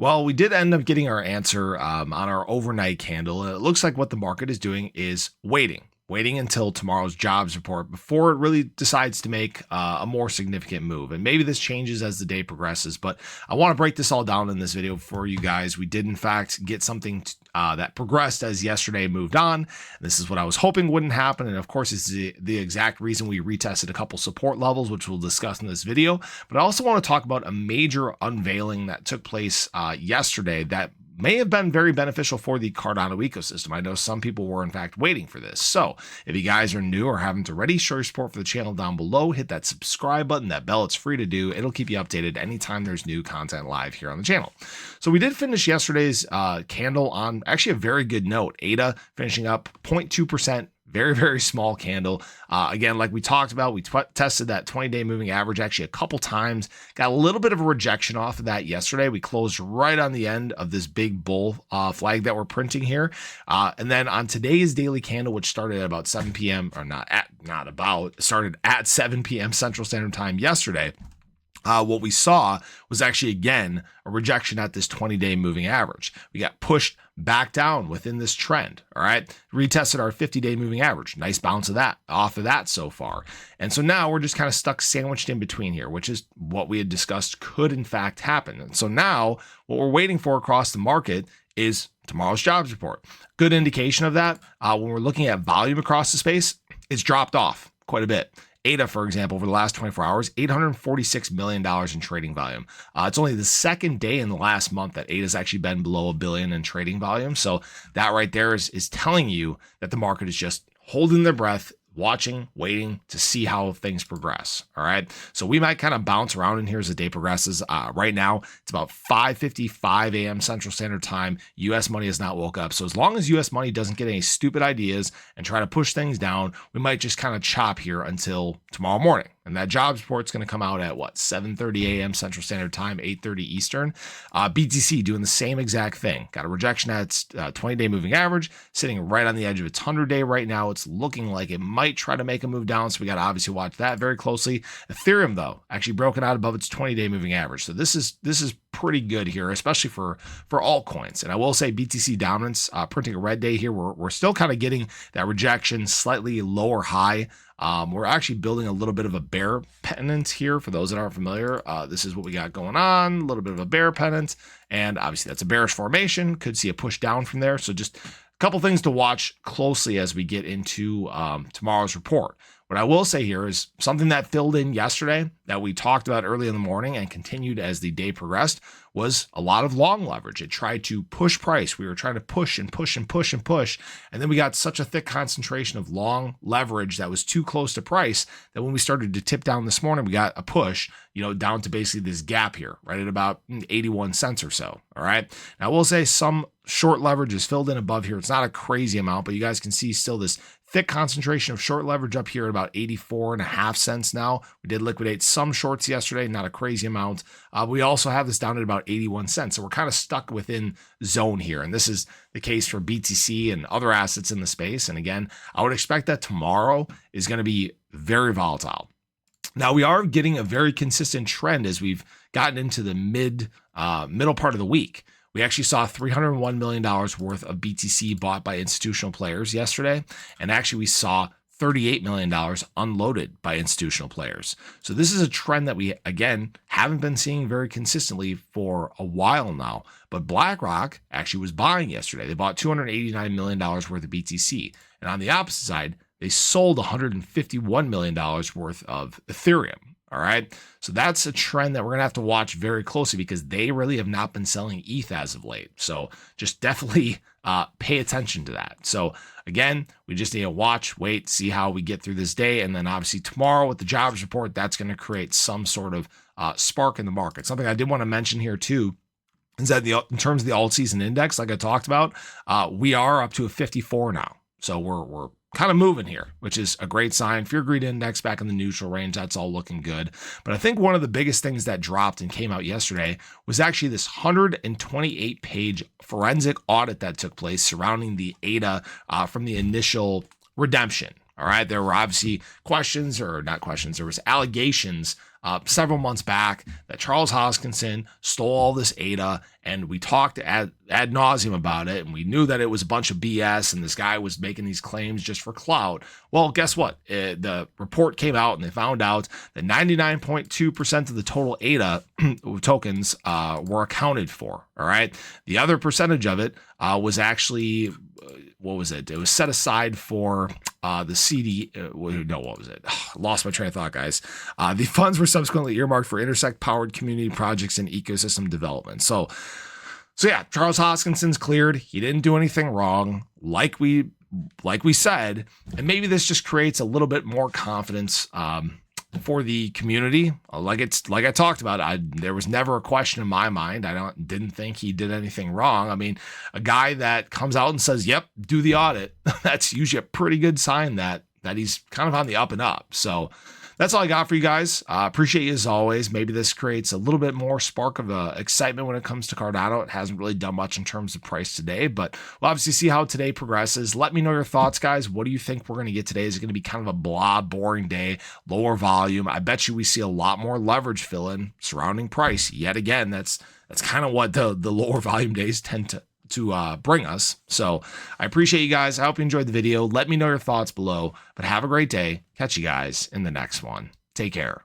Well, we did end up getting our answer on our overnight candle. It looks like what the market is doing is waiting until tomorrow's jobs report before it really decides to make a more significant move. And maybe this changes as the day progresses, but I want to break this all down in this video for you guys. We did in fact get something that progressed as yesterday moved on. This is what I was hoping wouldn't happen. And of course, it's the exact reason we retested a couple support levels, which we'll discuss in this video. But I also want to talk about a major unveiling that took place yesterday that may have been very beneficial for the Cardano ecosystem. I know some people were in fact waiting for this. So if you guys are new or haven't already, show your support for the channel down below. Hit that subscribe button, that bell, it's free to do. It'll keep you updated anytime there's new content live here on the channel. So we did finish yesterday's candle on actually a very good note. ADA finishing up 0.2%. Very, very small candle. Again, like we talked about, we tested that 20-day moving average actually a couple times. Got a little bit of a rejection off of that yesterday. We closed right on the end of this big bull flag that we're printing here. And then on today's daily candle, which started at about 7 p.m. or started at 7 p.m. Central Standard Time yesterday. What we saw was actually, again, a rejection at this 20-day moving average. We got pushed back down within this trend, all right? Retested our 50-day moving average. Nice bounce off of that so far. And so now we're just kind of stuck sandwiched in between here, which is what we had discussed could, in fact, happen. And so now what we're waiting for across the market is tomorrow's jobs report. Good indication of that. When we're looking at volume across the space, it's dropped off quite a bit. ADA, for example, over the last 24 hours, $846 million in trading volume. It's only the second day in the last month that ADA has actually been below $1 billion in trading volume. So that right there is telling you that the market is just holding their breath, watching, waiting to see how things progress. All right. So we might kind of bounce around in here as the day progresses. Right now, it's about 5:55 a.m. Central Standard Time. U.S. money has not woke up. So as long as U.S. money doesn't get any stupid ideas and try to push things down, we might just kind of chop here until tomorrow morning. And that jobs report is going to come out at what, 7:30 a.m. Central Standard Time, 8:30 Eastern. BTC doing the same exact thing. Got a rejection at its 20-day moving average, sitting right on the edge of its 100-day right now. It's looking like it might try to make a move down, so we got to obviously watch that very closely. Ethereum, though, actually broken out above its 20-day moving average. So this is pretty good here, especially for altcoins. And I will say BTC dominance, printing a red day here. We're still kind of getting that rejection, slightly lower high. We're actually building a little bit of a bear pennant here. For those that aren't familiar, this is what we got going on, a little bit of a bear pennant. And obviously that's a bearish formation. Could see a push down from there. So just a couple things to watch closely as we get into tomorrow's report. What I will say here is something that filled in yesterday that we talked about early in the morning and continued as the day progressed was a lot of long leverage. It tried to push price. We were trying to push and push and push and push. And then we got such a thick concentration of long leverage that was too close to price that when we started to tip down this morning, we got a push, down to basically this gap here, right at about 81 cents or so. All right. Now I will say some short leverage is filled in above here. It's not a crazy amount, but you guys can see still this thick concentration of short leverage up here at about 84.5 cents now. We did liquidate some shorts yesterday, not a crazy amount. We also have this down at about 81 cents. So we're kind of stuck within zone here. And this is the case for BTC and other assets in the space. And again, I would expect that tomorrow is going to be very volatile. Now we are getting a very consistent trend as we've gotten into the middle part of the week. We actually saw $301 million worth of BTC bought by institutional players yesterday. And actually we saw $38 million unloaded by institutional players. So this is a trend that we, again, haven't been seeing very consistently for a while now. But BlackRock actually was buying yesterday. They bought $289 million worth of BTC. And on the opposite side, they sold $151 million worth of Ethereum. All right. So that's a trend that we're going to have to watch very closely because they really have not been selling ETH as of late. So just definitely pay attention to that. So again, we just need to watch, wait, see how we get through this day. And then obviously tomorrow with the jobs report, that's going to create some sort of spark in the market. Something I did want to mention here too is that in terms of the alt season index, like I talked about, we are up to a 54 now. So we're kind of moving here, which is a great sign. Fear Greed Index back in the neutral range. That's all looking good. But I think one of the biggest things that dropped and came out yesterday was actually this 128-page forensic audit that took place surrounding the ADA from the initial redemption. All right. There were obviously questions, or not questions. There was allegations several months back that Charles Hoskinson stole all this ADA, and we talked ad nauseum about it, and we knew that it was a bunch of BS, and this guy was making these claims just for clout. Well, guess what? The report came out, and they found out that 99.2% of the total ADA tokens were accounted for. All right. The other percentage of it was actually, what was it? It was set aside for the CD. No, what was it? Lost my train of thought, guys. The funds were subsequently earmarked for intersect-powered community projects and ecosystem development. So yeah, Charles Hoskinson's cleared. He didn't do anything wrong, like we said, and maybe this just creates a little bit more confidence for the community. Like I talked about, there was never a question in my mind. I didn't think he did anything wrong. I mean, a guy that comes out and says, "Yep, do the audit," that's usually a pretty good sign that he's kind of on the up and up. So that's all I got for you guys. Appreciate you as always. Maybe this creates a little bit more spark of excitement when it comes to Cardano. It hasn't really done much in terms of price today, but we'll obviously see how today progresses. Let me know your thoughts, guys. What do you think we're going to get today? Is it going to be kind of a blah, boring day, lower volume? I bet you we see a lot more leverage fill in surrounding price. Yet again, that's kind of what the lower volume days tend to bring us. So I appreciate you guys. I hope you enjoyed the video. Let me know your thoughts below, but have a great day. Catch you guys in the next one. Take care.